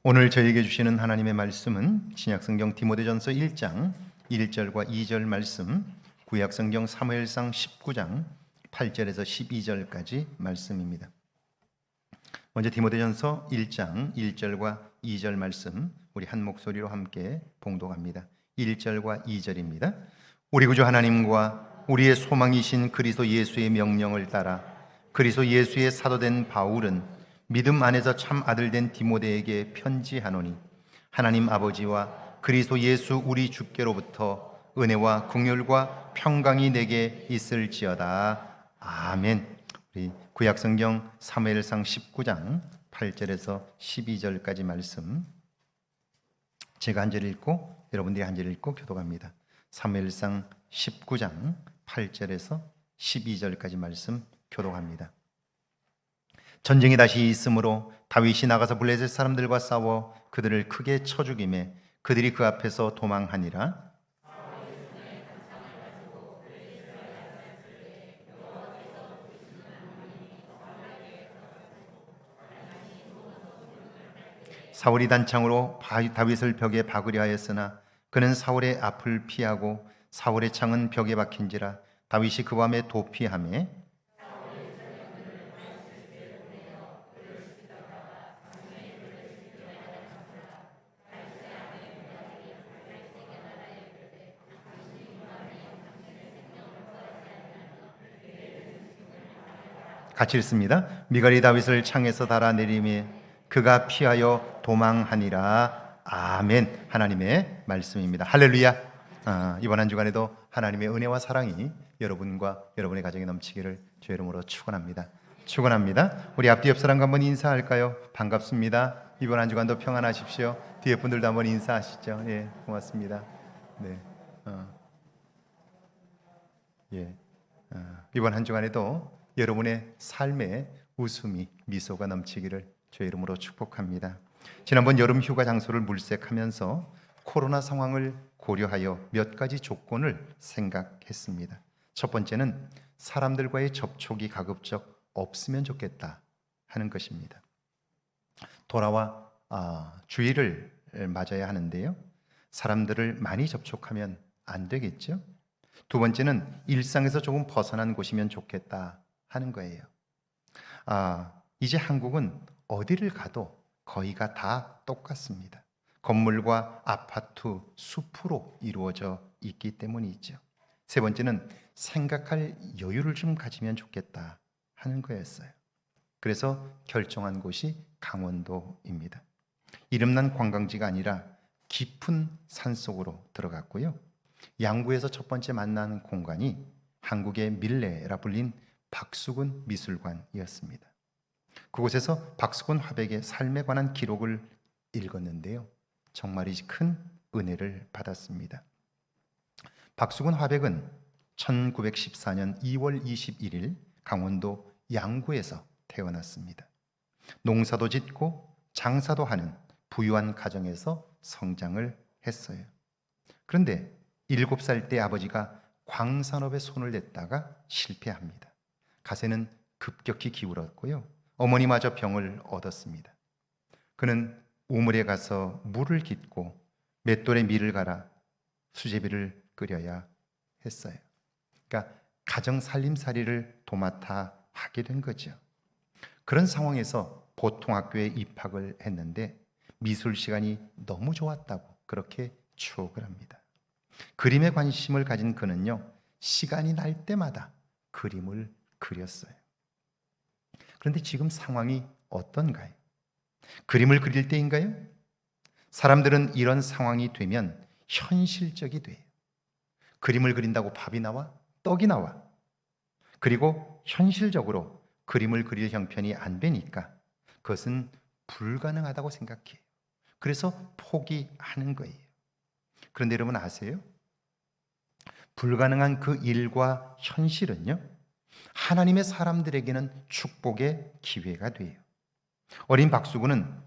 오늘 저에게 주시는 하나님의 말씀은 신약성경 디모데전서 1장 1절과 2절 말씀, 구약성경 사무엘상 19장 8절에서 12절까지 말씀입니다. 먼저 디모데전서 1장 1절과 2절 말씀 우리 한 목소리로 함께 봉독합니다. 1절과 2절입니다. 우리 구주 하나님과 우리의 소망이신 그리스도 예수의 명령을 따라 그리스도 예수의 사도된 바울은 믿음 안에서 참 아들 된 디모데에게 편지하노니 하나님 아버지와 그리스도 예수 우리 주께로부터 은혜와 긍휼과 평강이 내게 있을지어다. 아멘. 우리 구약성경 사무엘상 19장 8절에서 12절까지 말씀 제가 한 절 읽고 여러분들이 한 절 읽고 교독합니다. 사무엘상 19장 8절에서 12절까지 말씀 교독합니다. 전쟁이 다시 있으므로 다윗이 나가서 블레셋 사람들과 싸워 그들을 크게 쳐 죽이매 그들이 그 앞에서 도망하니라. 사울이 단창으로 다윗을 벽에 박으려 하였으나 그는 사울의 앞을 피하고 사울의 창은 벽에 박힌지라. 다윗이 그 밤에 도피하매 같이 읽습니다. 미갈이 다윗을 창에서 달아내리매 그가 피하여 도망하니라. 아멘. 하나님의 말씀입니다. 할렐루야. 이번 한 주간에도 하나님의 은혜와 사랑이 여러분과 여러분의 가정에 넘치기를 주의 이름으로 축원합니다. 축원합니다. 우리 앞뒤 옆 사람과 한번 인사할까요? 반갑습니다. 이번 한 주간도 평안하십시오. 뒤에 분들도 한번 인사하시죠. 예, 고맙습니다. 네, 이번 한 주간에도 여러분의 삶에 웃음이 미소가 넘치기를 주의 이름으로 축복합니다. 지난번 여름 휴가 장소를 물색하면서 코로나 상황을 고려하여 몇 가지 조건을 생각했습니다. 첫 번째는 사람들과의 접촉이 가급적 없으면 좋겠다 하는 것입니다. 돌아와 주일을 맞아야 하는데요. 사람들을 많이 접촉하면 안 되겠죠. 두 번째는 일상에서 조금 벗어난 곳이면 좋겠다 하는 거예요. 이제 한국은 어디를 가도 거의가 다 똑같습니다. 건물과 아파트, 숲으로 이루어져 있기 때문이죠. 세 번째는 생각할 여유를 좀 가지면 좋겠다 하는 거였어요. 그래서 결정한 곳이 강원도입니다. 이름난 관광지가 아니라 깊은 산속으로 들어갔고요. 양구에서 첫 번째 만나는 공간이 한국의 밀레라 불린 박수근 미술관이었습니다. 그곳에서 박수근 화백의 삶에 관한 기록을 읽었는데요. 정말이지 큰 은혜를 받았습니다. 박수근 화백은 1914년 2월 21일 강원도 양구에서 태어났습니다. 농사도 짓고 장사도 하는 부유한 가정에서 성장을 했어요. 그런데 7살 때 아버지가 광산업에 손을 댔다가 실패합니다. 가세는 급격히 기울었고요. 어머니마저 병을 얻었습니다. 그는 우물에 가서 물을 깃고 맷돌에 밀을 갈아 수제비를 끓여야 했어요. 그러니까 가정 살림살이를 도맡아 하게 된 거죠. 그런 상황에서 보통학교에 입학을 했는데 미술 시간이 너무 좋았다고 그렇게 추억을 합니다. 그림에 관심을 가진 그는요, 시간이 날 때마다 그림을 그렸어요. 그런데 지금 상황이 어떤가요? 그림을 그릴 때인가요? 사람들은 이런 상황이 되면 현실적이 돼요. 그림을 그린다고 밥이 나와? 떡이 나와. 그리고 현실적으로 그림을 그릴 형편이 안 되니까 그것은 불가능하다고 생각해요. 그래서 포기하는 거예요. 그런데 여러분 아세요? 불가능한 그 일과 현실은요, 하나님의 사람들에게는 축복의 기회가 돼요. 어린 박수근은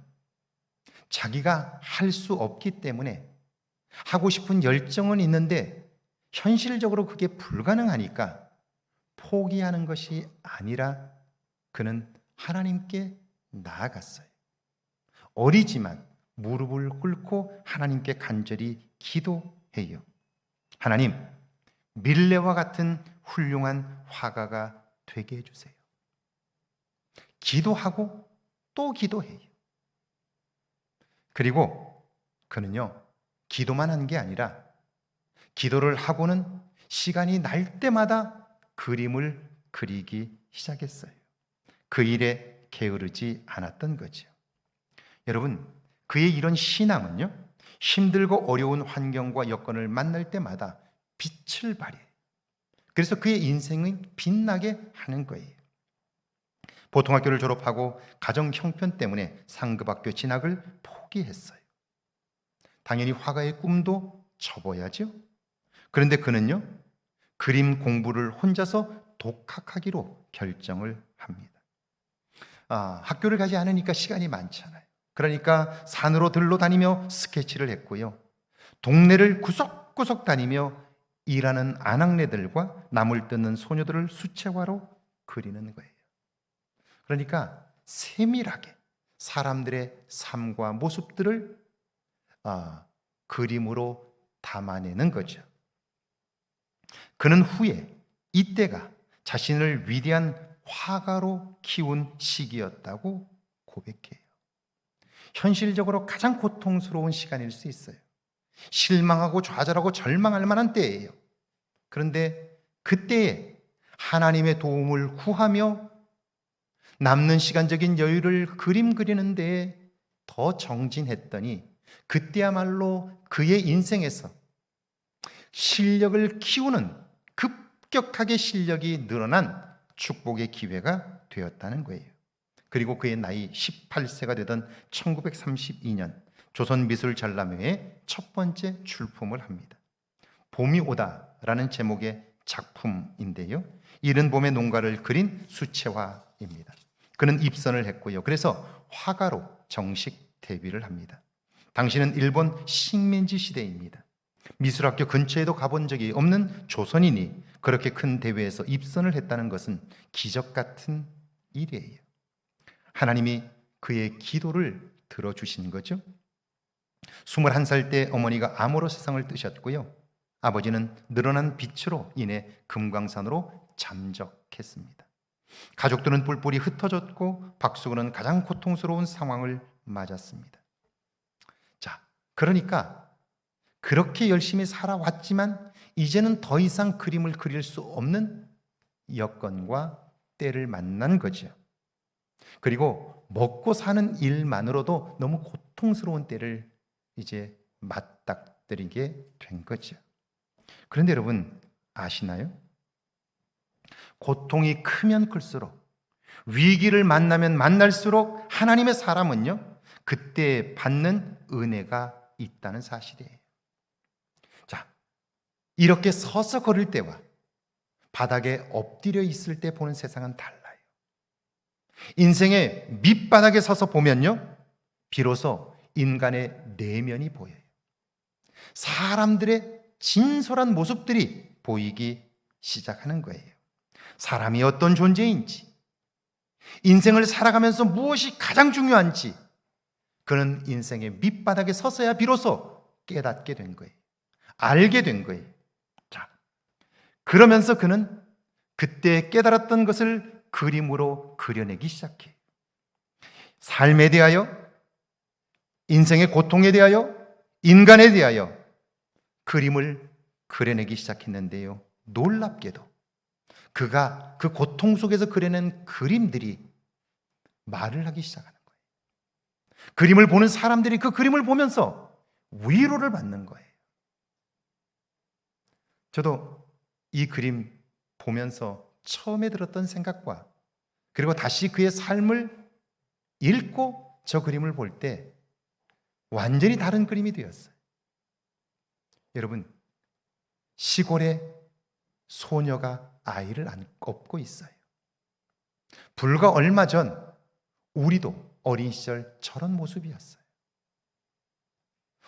자기가 할 수 없기 때문에 하고 싶은 열정은 있는데 현실적으로 그게 불가능하니까 포기하는 것이 아니라 그는 하나님께 나아갔어요. 어리지만 무릎을 꿇고 하나님께 간절히 기도해요. 하나님, 밀레와 같은 훌륭한 화가가 되게 해주세요. 기도하고 또 기도해요. 그리고 그는요, 기도만 한 게 아니라 기도를 하고는 시간이 날 때마다 그림을 그리기 시작했어요. 그 일에 게으르지 않았던 거죠. 여러분, 그의 이런 신앙은요, 힘들고 어려운 환경과 여건을 만날 때마다 빛을 발해요. 그래서 그의 인생을 빛나게 하는 거예요. 보통학교를 졸업하고 가정 형편 때문에 상급학교 진학을 포기했어요. 당연히 화가의 꿈도 접어야죠. 그런데 그는요, 그림 공부를 혼자서 독학하기로 결정을 합니다. 학교를 가지 않으니까 시간이 많잖아요. 그러니까 산으로 들러 다니며 스케치를 했고요. 동네를 구석구석 다니며 일하는 아낙네들과 나물 뜯는 소녀들을 수채화로 그리는 거예요. 그러니까 세밀하게 사람들의 삶과 모습들을 그림으로 담아내는 거죠. 그는 후에 이때가 자신을 위대한 화가로 키운 시기였다고 고백해요. 현실적으로 가장 고통스러운 시간일 수 있어요. 실망하고 좌절하고 절망할 만한 때예요. 그런데 그때에 하나님의 도움을 구하며 남는 시간적인 여유를 그림 그리는 데에 더 정진했더니 그때야말로 그의 인생에서 실력을 키우는, 급격하게 실력이 늘어난 축복의 기회가 되었다는 거예요. 그리고 그의 나이 18세가 되던 1932년 조선미술전람회에 첫 번째 출품을 합니다. 봄이 오다라는 제목의 작품인데요, 이른 봄의 농가를 그린 수채화입니다. 그는 입선을 했고요. 그래서 화가로 정식 데뷔를 합니다. 당시는 일본 식민지 시대입니다. 미술학교 근처에도 가본 적이 없는 조선인이 그렇게 큰 대회에서 입선을 했다는 것은 기적 같은 일이에요. 하나님이 그의 기도를 들어주신 거죠. 21살 때 어머니가 암으로 세상을 뜨셨고요. 아버지는 늘어난 빛으로 인해 금강산으로 잠적했습니다. 가족들은 뿔뿔이 흩어졌고 박수근은 가장 고통스러운 상황을 맞았습니다. 자, 그러니까 그렇게 열심히 살아왔지만 이제는 더 이상 그림을 그릴 수 없는 여건과 때를 만난 거죠. 그리고 먹고 사는 일만으로도 너무 고통스러운 때를 이제 맞닥뜨리게 된 거죠. 그런데 여러분 아시나요? 고통이 크면 클수록, 위기를 만나면 만날수록 하나님의 사람은요, 그때 받는 은혜가 있다는 사실이에요. 자, 이렇게 서서 걸을 때와 바닥에 엎드려 있을 때 보는 세상은 달라요. 인생의 밑바닥에 서서 보면요, 비로소 인간의 내면이 보여요. 사람들의 진솔한 모습들이 보이기 시작하는 거예요. 사람이 어떤 존재인지, 인생을 살아가면서 무엇이 가장 중요한지, 그는 인생의 밑바닥에 서서야 비로소 깨닫게 된 거예요. 알게 된 거예요. 자, 그러면서 그는 그때 깨달았던 것을 그림으로 그려내기 시작해요. 삶에 대하여, 인생의 고통에 대하여, 인간에 대하여 그림을 그려내기 시작했는데요, 놀랍게도 그가 그 고통 속에서 그려낸 그림들이 말을 하기 시작하는 거예요. 그림을 보는 사람들이 그 그림을 보면서 위로를 받는 거예요. 저도 이 그림 보면서 처음에 들었던 생각과 그리고 다시 그의 삶을 읽고 저 그림을 볼 때 완전히 다른 그림이 되었어요. 여러분, 시골에 소녀가 아이를 업고 있어요. 불과 얼마 전 우리도 어린 시절 저런 모습이었어요.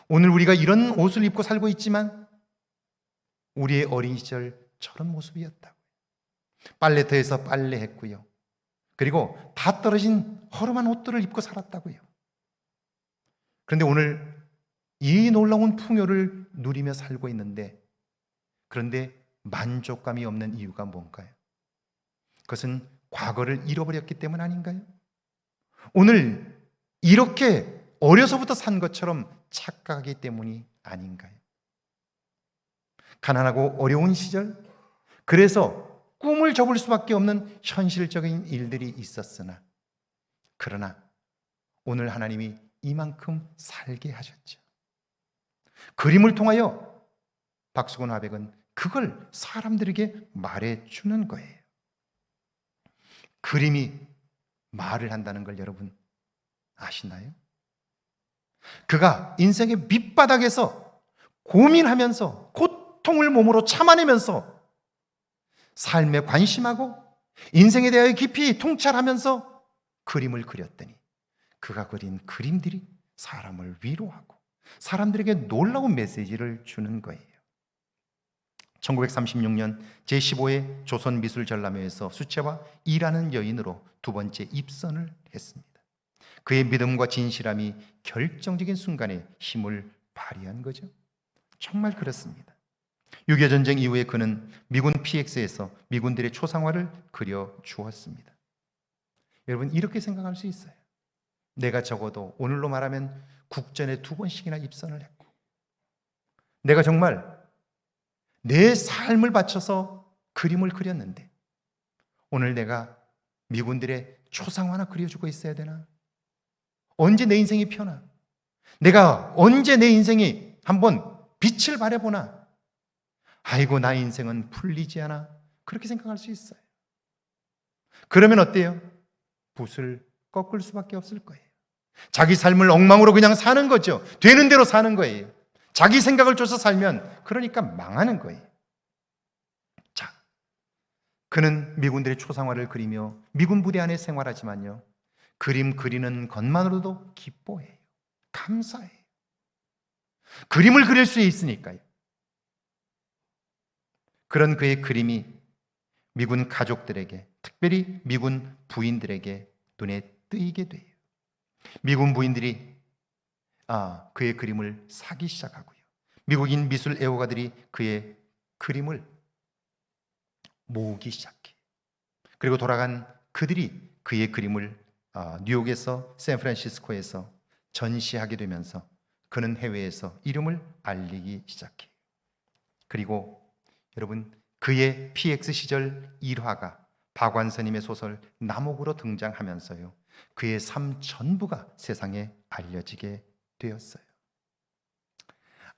오늘 우리가 이런 옷을 입고 살고 있지만 우리의 어린 시절 저런 모습이었다고요. 빨래터에서 빨래했고요. 그리고 다 떨어진 허름한 옷들을 입고 살았다고요. 그런데 오늘 이 놀라운 풍요를 누리며 살고 있는데, 그런데 만족감이 없는 이유가 뭔가요? 그것은 과거를 잃어버렸기 때문 아닌가요? 오늘 이렇게 어려서부터 산 것처럼 착각하기 때문이 아닌가요? 가난하고 어려운 시절, 그래서 꿈을 접을 수밖에 없는 현실적인 일들이 있었으나, 그러나 오늘 하나님이 이만큼 살게 하셨죠. 그림을 통하여 박수건 화백은 그걸 사람들에게 말해주는 거예요. 그림이 말을 한다는 걸 여러분 아시나요? 그가 인생의 밑바닥에서 고민하면서 고통을 몸으로 참아내면서 삶에 관심하고 인생에 대하여 깊이 통찰하면서 그림을 그렸더니 그가 그린 그림들이 사람을 위로하고 사람들에게 놀라운 메시지를 주는 거예요. 1936년 제15회 조선미술전람회에서 수채화 이라는 여인으로 두 번째 입선을 했습니다. 그의 믿음과 진실함이 결정적인 순간에 힘을 발휘한 거죠. 정말 그렇습니다. 6.25 전쟁 이후에 그는 미군 PX에서 미군들의 초상화를 그려 주었습니다. 여러분, 이렇게 생각할 수 있어요. 내가 적어도 오늘로 말하면 국전에 2번씩이나 입선을 했고, 내가 정말 내 삶을 바쳐서 그림을 그렸는데 오늘 내가 미군들의 초상화나 그려주고 있어야 되나? 언제 내 인생이 펴나? 내가 언제 내 인생이 한번 빛을 발해보나? 아이고, 나 인생은 풀리지 않아. 그렇게 생각할 수 있어요. 그러면 어때요? 붓을 꺾을 수밖에 없을 거예요. 자기 삶을 엉망으로 그냥 사는 거죠. 되는 대로 사는 거예요. 자기 생각을 쫓아 살면 그러니까 망하는 거예요. 자, 그는 미군들의 초상화를 그리며 미군 부대 안에 생활하지만요, 그림 그리는 것만으로도 기뻐해요. 감사해요. 그림을 그릴 수 있으니까요. 그런 그의 그림이 미군 가족들에게, 특별히 미군 부인들에게 눈에 띄게 돼요. 미군 부인들이 그의 그림을 사기 시작하고요, 미국인 미술 애호가들이 그의 그림을 모으기 시작해요. 그리고 돌아간 그들이 그의 그림을 뉴욕에서 샌프란시스코에서 전시하게 되면서 그는 해외에서 이름을 알리기 시작해요. 그리고 여러분, 그의 PX 시절 일화가 박완서님의 소설 남옥으로 등장하면서요, 그의 삶 전부가 세상에 알려지게 되었어요.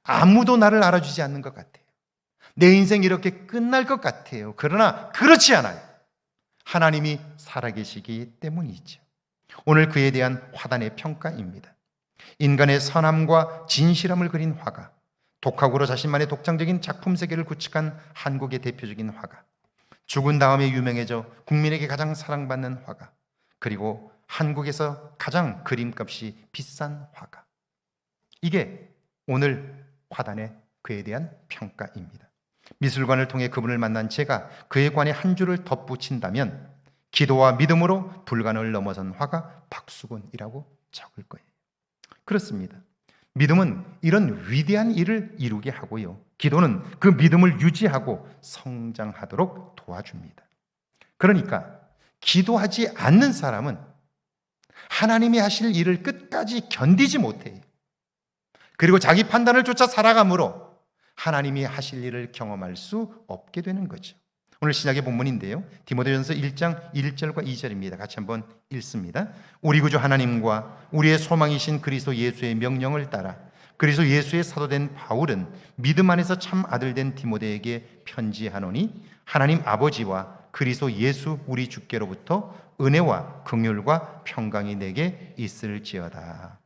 아무도 나를 알아주지 않는 것 같아요. 내 인생이 이렇게 끝날 것 같아요. 그러나 그렇지 않아요. 하나님이 살아계시기 때문이죠. 오늘 그에 대한 화단의 평가입니다. 인간의 선함과 진실함을 그린 화가, 독학으로 자신만의 독창적인 작품 세계를 구축한 한국의 대표적인 화가, 죽은 다음에 유명해져 국민에게 가장 사랑받는 화가, 그리고 한국에서 가장 그림값이 비싼 화가, 이게 오늘 화단의 그에 대한 평가입니다. 미술관을 통해 그분을 만난 제가 그의 관에 한 줄을 덧붙인다면 기도와 믿음으로 불가능을 넘어선 화가 박수근이라고 적을 거예요. 그렇습니다. 믿음은 이런 위대한 일을 이루게 하고요, 기도는 그 믿음을 유지하고 성장하도록 도와줍니다. 그러니까 기도하지 않는 사람은 하나님이 하실 일을 끝까지 견디지 못해요. 그리고 자기 판단을 쫓아 살아가므로 하나님이 하실 일을 경험할 수 없게 되는 거죠. 오늘 신약의 본문인데요, 디모데전서 1장 1절과 2절입니다. 같이 한번 읽습니다. 우리 구주 하나님과 우리의 소망이신 그리스도 예수의 명령을 따라 그리스도 예수의 사도된 바울은 믿음 안에서 참 아들 된 디모데에게 편지하노니 하나님 아버지와 그리스도 예수 우리 주께로부터 은혜와 긍휼과 평강이 내게 있을지어다.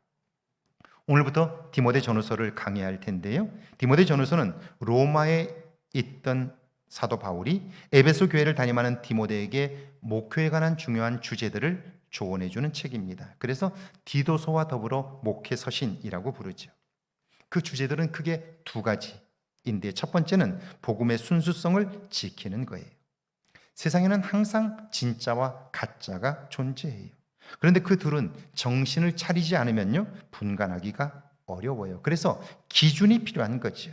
오늘부터 디모데 전후서를 강의할 텐데요, 디모데 전후서는 로마에 있던 사도 바울이 에베소 교회를 담임하는 디모데에게 목회에 관한 중요한 주제들을 조언해 주는 책입니다. 그래서 디도서와 더불어 목회 서신이라고 부르죠. 그 주제들은 크게 두 가지인데, 첫 번째는 복음의 순수성을 지키는 거예요. 세상에는 항상 진짜와 가짜가 존재해요. 그런데 그 둘은 정신을 차리지 않으면요, 분간하기가 어려워요. 그래서 기준이 필요한 거죠.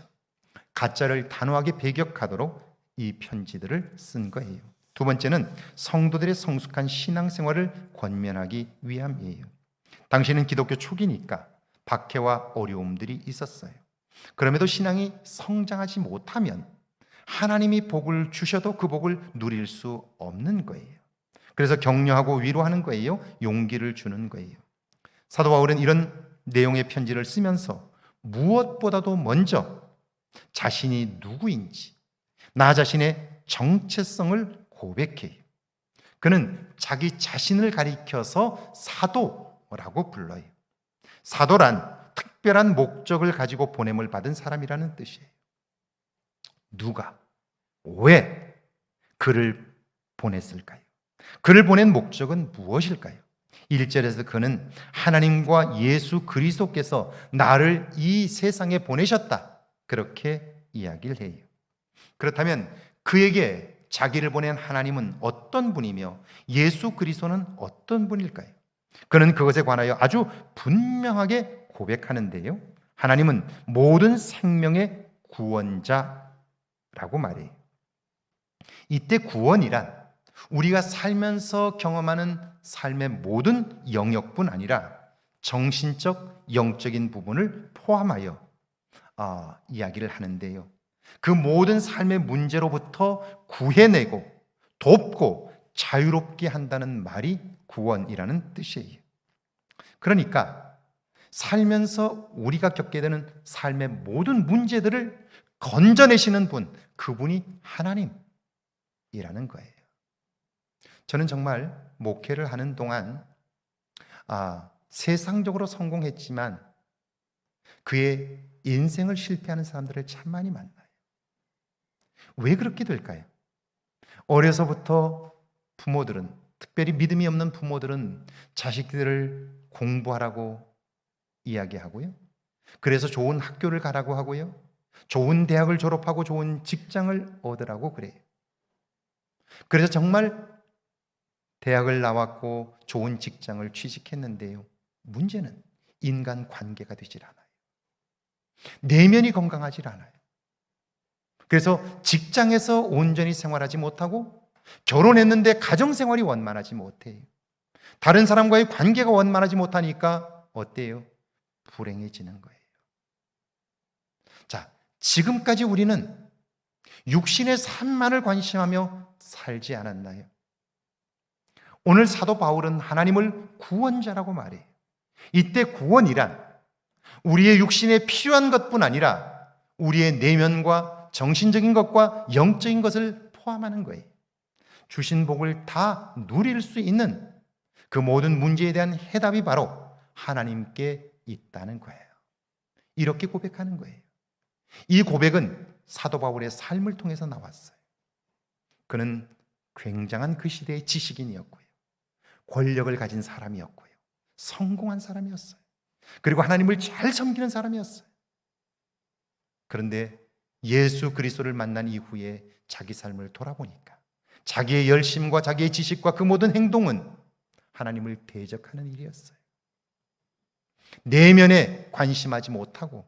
가짜를 단호하게 배격하도록 이 편지들을 쓴 거예요. 두 번째는 성도들의 성숙한 신앙생활을 권면하기 위함이에요. 당시는 기독교 초기니까 박해와 어려움들이 있었어요. 그럼에도 신앙이 성장하지 못하면 하나님이 복을 주셔도 그 복을 누릴 수 없는 거예요. 그래서 격려하고 위로하는 거예요. 용기를 주는 거예요. 사도 바울은 이런 내용의 편지를 쓰면서 무엇보다도 먼저 자신이 누구인지, 나 자신의 정체성을 고백해요. 그는 자기 자신을 가리켜서 사도라고 불러요. 사도란 특별한 목적을 가지고 보냄을 받은 사람이라는 뜻이에요. 누가, 왜 그를 보냈을까요? 그를 보낸 목적은 무엇일까요? 1절에서 그는 하나님과 예수 그리스도께서 나를 이 세상에 보내셨다, 그렇게 이야기를 해요. 그렇다면 그에게 자기를 보낸 하나님은 어떤 분이며 예수 그리스도는 어떤 분일까요? 그는 그것에 관하여 아주 분명하게 고백하는데요, 하나님은 모든 생명의 구원자라고 말해요. 이때 구원이란 우리가 살면서 경험하는 삶의 모든 영역뿐 아니라 정신적, 영적인 부분을 포함하여 이야기를 하는데요, 그 모든 삶의 문제로부터 구해내고 돕고 자유롭게 한다는 말이 구원이라는 뜻이에요. 그러니까 살면서 우리가 겪게 되는 삶의 모든 문제들을 건져내시는 분, 그분이 하나님이라는 거예요. 저는 정말 목회를 하는 동안 세상적으로 성공했지만 그의 인생을 실패하는 사람들을 참 많이 만나요. 왜 그렇게 될까요? 어려서부터 부모들은, 특별히 믿음이 없는 부모들은 자식들을 공부하라고 이야기하고요, 그래서 좋은 학교를 가라고 하고요, 좋은 대학을 졸업하고 좋은 직장을 얻으라고 그래요. 그래서 정말 대학을 나왔고 좋은 직장을 취직했는데요, 문제는 인간 관계가 되질 않아요. 내면이 건강하질 않아요. 그래서 직장에서 온전히 생활하지 못하고 결혼했는데 가정생활이 원만하지 못해요. 다른 사람과의 관계가 원만하지 못하니까 어때요? 불행해지는 거예요. 자, 지금까지 우리는 육신의 삶만을 관심하며 살지 않았나요? 오늘 사도 바울은 하나님을 구원자라고 말해요. 이때 구원이란 우리의 육신에 필요한 것뿐 아니라 우리의 내면과 정신적인 것과 영적인 것을 포함하는 거예요. 주신 복을 다 누릴 수 있는 그 모든 문제에 대한 해답이 바로 하나님께 있다는 거예요. 이렇게 고백하는 거예요. 이 고백은 사도 바울의 삶을 통해서 나왔어요. 그는 굉장한 그 시대의 지식인이었고요, 권력을 가진 사람이었고요, 성공한 사람이었어요. 그리고 하나님을 잘 섬기는 사람이었어요. 그런데 예수 그리스도를 만난 이후에 자기 삶을 돌아보니까 자기의 열심과 자기의 지식과 그 모든 행동은 하나님을 대적하는 일이었어요. 내면에 관심하지 못하고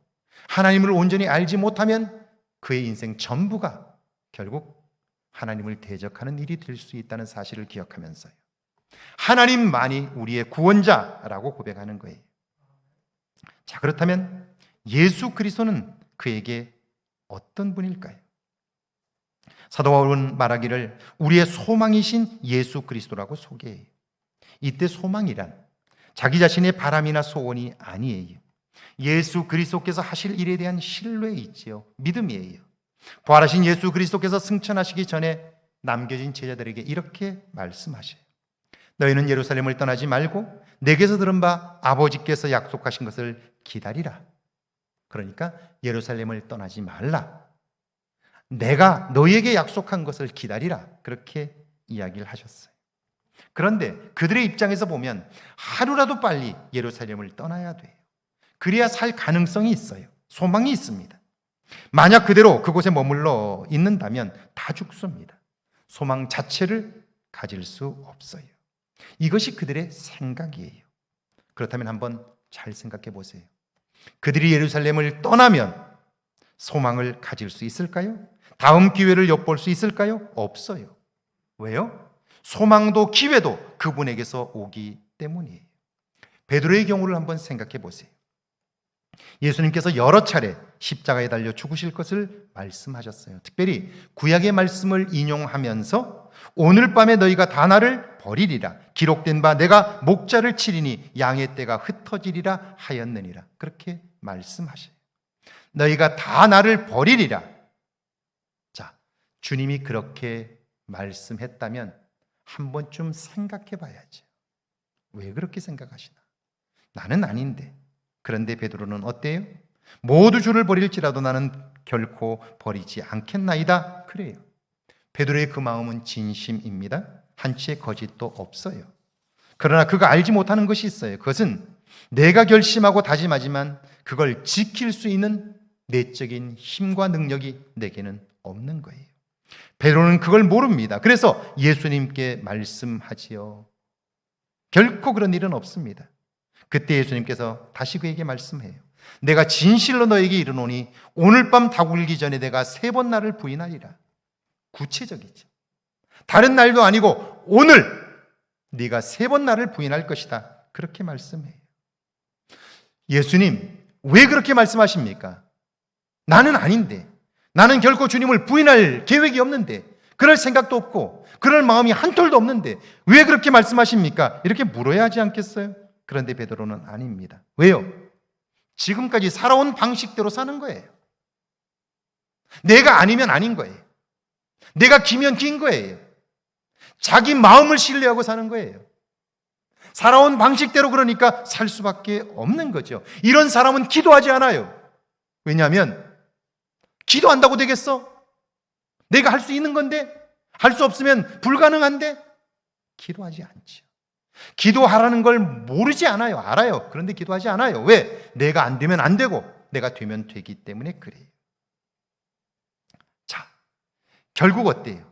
하나님을 온전히 알지 못하면 그의 인생 전부가 결국 하나님을 대적하는 일이 될 수 있다는 사실을 기억하면서요, 하나님만이 우리의 구원자라고 고백하는 거예요. 자, 그렇다면 예수 그리스도는 그에게 어떤 분일까요? 사도 바울은 말하기를 우리의 소망이신 예수 그리스도라고 소개해요. 이때 소망이란 자기 자신의 바람이나 소원이 아니에요. 예수 그리스도께서 하실 일에 대한 신뢰이지요, 믿음이에요. 부활하신 예수 그리스도께서 승천하시기 전에 남겨진 제자들에게 이렇게 말씀하셔요. 너희는 예루살렘을 떠나지 말고 내게서 들은 바 아버지께서 약속하신 것을 기다리라. 그러니까 예루살렘을 떠나지 말라. 내가 너희에게 약속한 것을 기다리라. 그렇게 이야기를 하셨어요. 그런데 그들의 입장에서 보면 하루라도 빨리 예루살렘을 떠나야 돼요. 그래야 살 가능성이 있어요. 소망이 있습니다. 만약 그대로 그곳에 머물러 있는다면 다 죽습니다. 소망 자체를 가질 수 없어요. 이것이 그들의 생각이에요. 그렇다면 한번 잘 생각해 보세요. 그들이 예루살렘을 떠나면 소망을 가질 수 있을까요? 다음 기회를 엿볼 수 있을까요? 없어요. 왜요? 소망도 기회도 그분에게서 오기 때문이에요. 베드로의 경우를 한번 생각해 보세요. 예수님께서 여러 차례 십자가에 달려 죽으실 것을 말씀하셨어요. 특별히 구약의 말씀을 인용하면서 오늘 밤에 너희가 다 나를 버리리라. 기록된 바 내가 목자를 치리니 양의 떼가 흩어지리라 하였느니라. 그렇게 말씀하셔요. 너희가 다 나를 버리리라. 자, 주님이 그렇게 말씀했다면 한 번쯤 생각해 봐야죠. 왜 그렇게 생각하시나? 나는 아닌데. 그런데 베드로는 어때요? 모두 주를 버릴지라도 나는 결코 버리지 않겠나이다. 그래요. 베드로의 그 마음은 진심입니다. 한치의 거짓도 없어요. 그러나 그가 알지 못하는 것이 있어요. 그것은 내가 결심하고 다짐하지만 그걸 지킬 수 있는 내적인 힘과 능력이 내게는 없는 거예요. 베드로는 그걸 모릅니다. 그래서 예수님께 말씀하지요. 결코 그런 일은 없습니다. 그때 예수님께서 다시 그에게 말씀해요. 내가 진실로 너에게 이르노니 오늘 밤 다굴기 전에 내가 3번 나를 부인하리라. 구체적이죠. 다른 날도 아니고 오늘 네가 3번 나를 부인할 것이다. 그렇게 말씀해요. 예수님 왜 그렇게 말씀하십니까? 나는 아닌데, 나는 결코 주님을 부인할 계획이 없는데, 그럴 생각도 없고 그럴 마음이 한 톨도 없는데 왜 그렇게 말씀하십니까? 이렇게 물어야 하지 않겠어요? 그런데 베드로는 아닙니다. 왜요? 지금까지 살아온 방식대로 사는 거예요. 내가 아니면 아닌 거예요. 내가 기면 긴 거예요. 자기 마음을 신뢰하고 사는 거예요. 살아온 방식대로 그러니까 살 수밖에 없는 거죠. 이런 사람은 기도하지 않아요. 왜냐하면 기도한다고 되겠어? 내가 할 수 있는 건데? 할 수 없으면 불가능한데? 기도하지 않죠. 기도하라는 걸 모르지 않아요. 알아요. 그런데 기도하지 않아요. 왜? 내가 안 되면 안 되고 내가 되면 되기 때문에 그래요. 자, 결국 어때요?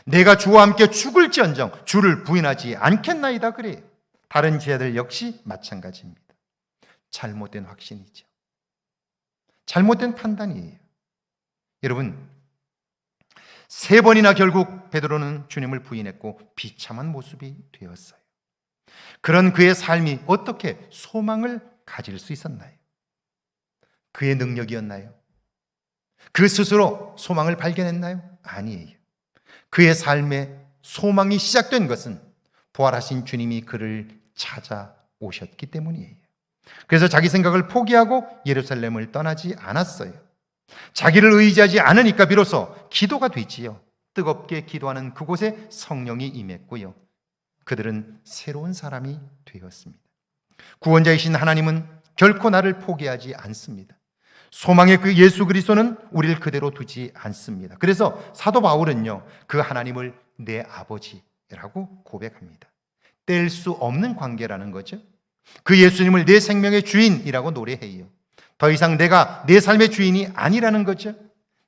내가 주와 함께 죽을지언정 주를 부인하지 않겠나이다 그래요. 다른 제자들 역시 마찬가지입니다. 잘못된 확신이죠. 잘못된 판단이에요. 여러분, 3번이나 결국 베드로는 주님을 부인했고 비참한 모습이 되었어요. 그런 그의 삶이 어떻게 소망을 가질 수 있었나요? 그의 능력이었나요? 그 스스로 소망을 발견했나요? 아니에요. 그의 삶에 소망이 시작된 것은 부활하신 주님이 그를 찾아오셨기 때문이에요. 그래서 자기 생각을 포기하고 예루살렘을 떠나지 않았어요. 자기를 의지하지 않으니까 비로소 기도가 되지요. 뜨겁게 기도하는 그곳에 성령이 임했고요. 그들은 새로운 사람이 되었습니다. 구원자이신 하나님은 결코 나를 포기하지 않습니다. 소망의 그 예수 그리스도는 우리를 그대로 두지 않습니다. 그래서 사도 바울은요, 그 하나님을 내 아버지라고 고백합니다. 뗄 수 없는 관계라는 거죠. 그 예수님을 내 생명의 주인이라고 노래해요. 더 이상 내가 내 삶의 주인이 아니라는 거죠.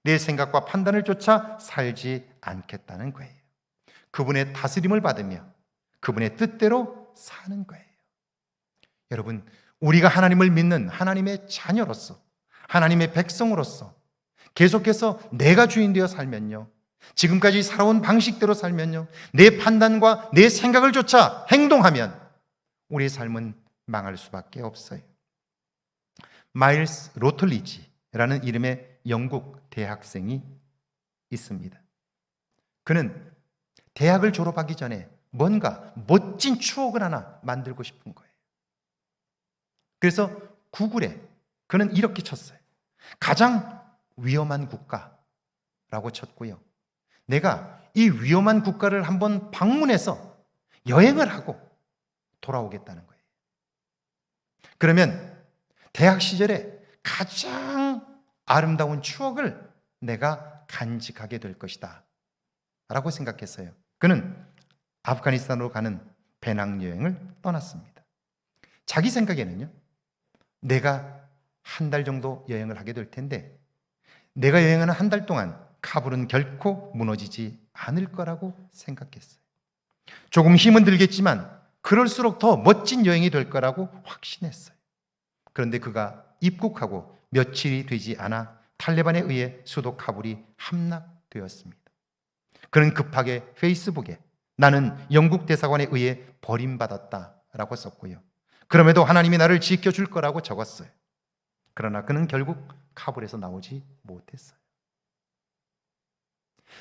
내 생각과 판단을 쫓아 살지 않겠다는 거예요. 그분의 다스림을 받으며 그분의 뜻대로 사는 거예요. 여러분, 우리가 하나님을 믿는 하나님의 자녀로서, 하나님의 백성으로서 계속해서 내가 주인 되어 살면요, 지금까지 살아온 방식대로 살면요, 내 판단과 내 생각을 쫓아 행동하면 우리의 삶은 망할 수밖에 없어요. 마일스 로틀리지라는 이름의 영국 대학생이 있습니다. 그는 대학을 졸업하기 전에 뭔가 멋진 추억을 하나 만들고 싶은 거예요. 그래서 구글에 그는 이렇게 쳤어요. 가장 위험한 국가라고 쳤고요. 내가 이 위험한 국가를 한번 방문해서 여행을 하고 돌아오겠다는 거예요. 그러면 대학 시절에 가장 아름다운 추억을 내가 간직하게 될 것이다 라고 생각했어요. 그는 아프가니스탄으로 가는 배낭여행을 떠났습니다. 자기 생각에는요, 내가 한 달 정도 여행을 하게 될 텐데 내가 여행하는 한 달 동안 카불은 결코 무너지지 않을 거라고 생각했어요. 조금 힘은 들겠지만 그럴수록 더 멋진 여행이 될 거라고 확신했어요. 그런데 그가 입국하고 며칠이 되지 않아 탈레반에 의해 수도 카불이 함락되었습니다. 그는 급하게 페이스북에 나는 영국 대사관에 의해 버림받았다라고 썼고요. 그럼에도 하나님이 나를 지켜줄 거라고 적었어요. 그러나 그는 결국 카불에서 나오지 못했어요.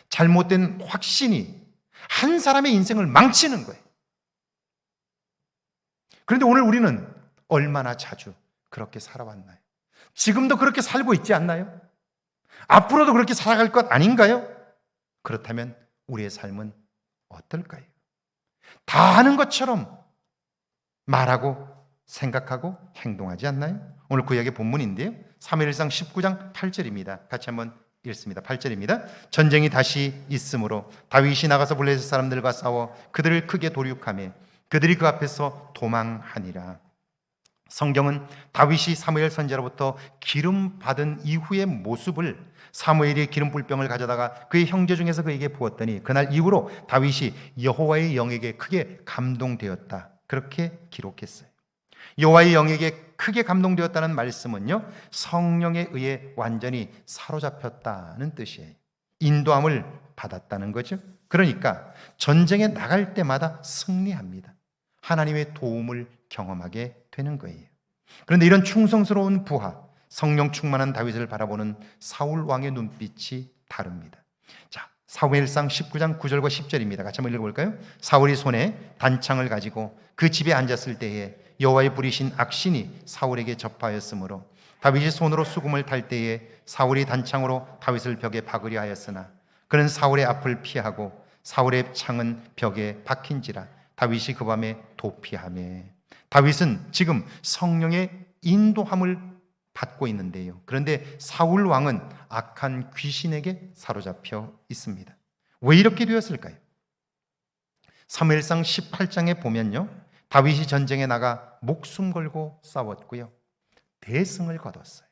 잘못된 확신이 한 사람의 인생을 망치는 거예요. 그런데 오늘 우리는 얼마나 자주 그렇게 살아왔나요? 지금도 그렇게 살고 있지 않나요? 앞으로도 그렇게 살아갈 것 아닌가요? 그렇다면 우리의 삶은 어떨까요? 다 하는 것처럼 말하고 생각하고 행동하지 않나요? 오늘 구약의 본문인데요. 사무엘상 19장 8절입니다. 같이 한번 읽습니다. 8절입니다. 전쟁이 다시 있으므로 다윗이 나가서 블레셋 사람들과 싸워 그들을 크게 도륙하며 그들이 그 앞에서 도망하니라. 성경은 다윗이 사무엘 선지자로부터 기름 받은 이후의 모습을 사무엘이 기름 불병을 가져다가 그의 형제 중에서 그에게 부었더니 그날 이후로 다윗이 여호와의 영에게 크게 감동되었다. 그렇게 기록했어요. 여호와의 영에게 크게 감동되었다는 말씀은요, 성령에 의해 완전히 사로잡혔다는 뜻이에요. 인도함을 받았다는 거죠. 그러니까 전쟁에 나갈 때마다 승리합니다. 하나님의 도움을 경험하게 되는 거예요. 그런데 이런 충성스러운 부하, 성령 충만한 다윗을 바라보는 사울 왕의 눈빛이 다릅니다. 자, 사무엘상 19장 9절과 10절입니다. 같이 한번 읽어볼까요? 사울이 손에 단창을 가지고 그 집에 앉았을 때에 여호와의 부리신 악신이 사울에게 접하였으므로 다윗이 손으로 수금을 탈 때에 사울이 단창으로 다윗을 벽에 박으려 하였으나 그는 사울의 앞을 피하고 사울의 창은 벽에 박힌지라 다윗이 그 밤에 도피하며. 다윗은 지금 성령의 인도함을 받고 있는데요. 그런데 사울 왕은 악한 귀신에게 사로잡혀 있습니다. 왜 이렇게 되었을까요? 사무엘상 18장에 보면요, 다윗이 전쟁에 나가 목숨 걸고 싸웠고요, 대승을 거뒀어요.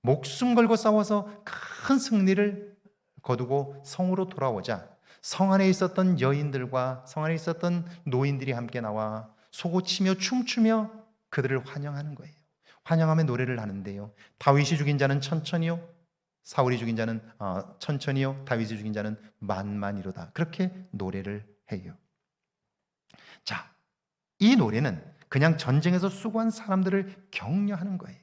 목숨 걸고 싸워서 큰 승리를 거두고 성으로 돌아오자 성 안에 있었던 여인들과 성 안에 있었던 노인들이 함께 나와 소고치며 춤추며 그들을 환영하는 거예요. 환영하며 노래를 하는데요, 다윗이 죽인 자는 천천히요, 사울이 죽인 자는 천천히요, 다윗이 죽인 자는 만만이로다. 그렇게 노래를 해요. 자, 이 노래는 그냥 전쟁에서 수고한 사람들을 격려하는 거예요.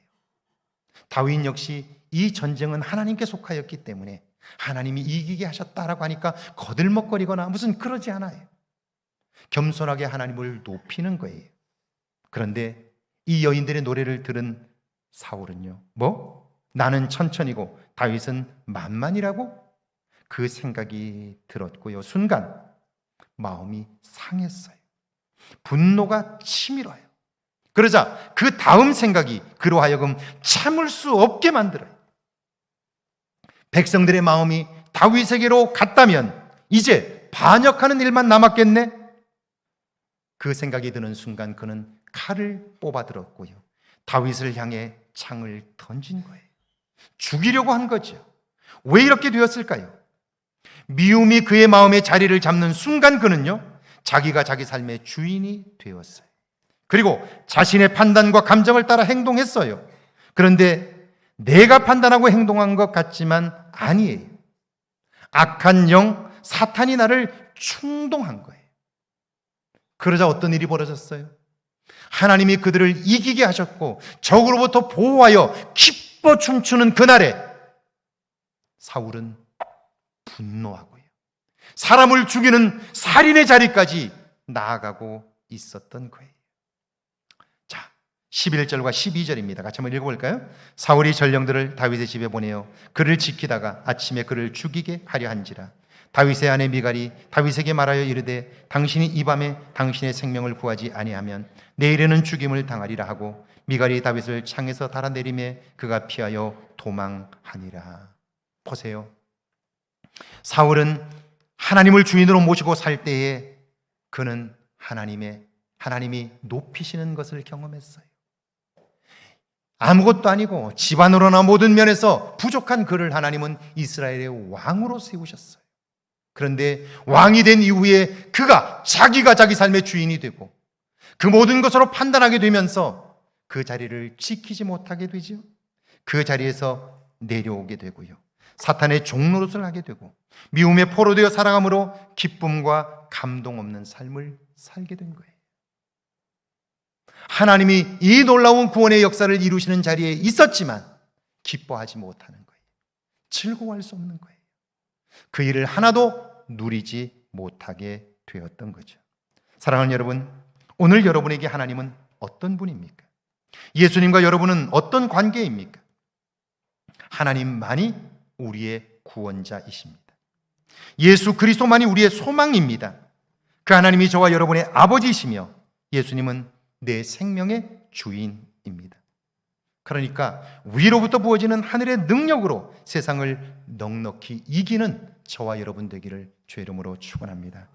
다윗 역시 이 전쟁은 하나님께 속하였기 때문에 하나님이 이기게 하셨다라고 하니까 거들먹거리거나 무슨 그러지 않아요. 겸손하게 하나님을 높이는 거예요. 그런데 이 여인들의 노래를 들은 사울은요, 나는 천천히고 다윗은 만만이라고? 그 생각이 들었고요, 순간 마음이 상했어요. 분노가 치밀어요. 그러자 그 다음 생각이 그로 하여금 참을 수 없게 만들어요. 백성들의 마음이 다윗에게로 갔다면 이제 반역하는 일만 남았겠네? 그 생각이 드는 순간 그는 칼을 뽑아들었고요, 다윗을 향해 창을 던진 거예요. 죽이려고 한 거죠. 왜 이렇게 되었을까요? 미움이 그의 마음에 자리를 잡는 순간 그는요, 자기가 자기 삶의 주인이 되었어요. 그리고 자신의 판단과 감정을 따라 행동했어요. 그런데 내가 판단하고 행동한 것 같지만 아니에요. 악한 영, 사탄이 나를 충동한 거예요. 그러자 어떤 일이 벌어졌어요? 하나님이 그들을 이기게 하셨고 적으로부터 보호하여 기뻐 춤추는 그날에 사울은 분노하고요, 사람을 죽이는 살인의 자리까지 나아가고 있었던 거예요. 자, 11절과 12절입니다. 같이 한번 읽어볼까요? 사울이 전령들을 다윗의 집에 보내어 그를 지키다가 아침에 그를 죽이게 하려 한지라 다윗의 아내 미갈이 다윗에게 말하여 이르되 당신이 이 밤에 당신의 생명을 구하지 아니하면 내일에는 죽임을 당하리라 하고 미갈이 다윗을 창에서 달아내리매 그가 피하여 도망하니라. 보세요. 사울은 하나님을 주인으로 모시고 살 때에 그는 하나님이 높이시는 것을 경험했어요. 아무것도 아니고 집안으로나 모든 면에서 부족한 그를 하나님은 이스라엘의 왕으로 세우셨어요. 그런데 왕이 된 이후에 그가 자기가 자기 삶의 주인이 되고 그 모든 것으로 판단하게 되면서 그 자리를 지키지 못하게 되죠. 그 자리에서 내려오게 되고요. 사탄의 종노릇을 하게 되고 미움에 포로되어 살아감으로 기쁨과 감동 없는 삶을 살게 된 거예요. 하나님이 이 놀라운 구원의 역사를 이루시는 자리에 있었지만 기뻐하지 못하는 거예요. 즐거워할 수 없는 거예요. 그 일을 하나도 누리지 못하게 되었던 거죠. 사랑하는 여러분, 오늘 여러분에게 하나님은 어떤 분입니까? 예수님과 여러분은 어떤 관계입니까? 하나님만이 우리의 구원자이십니다. 예수 그리스도만이 우리의 소망입니다. 그 하나님이 저와 여러분의 아버지이시며 예수님은 내 생명의 주인입니다. 그러니까 위로부터 부어지는 하늘의 능력으로 세상을 넉넉히 이기는 저와 여러분 되기를 주의 이름으로 축원합니다.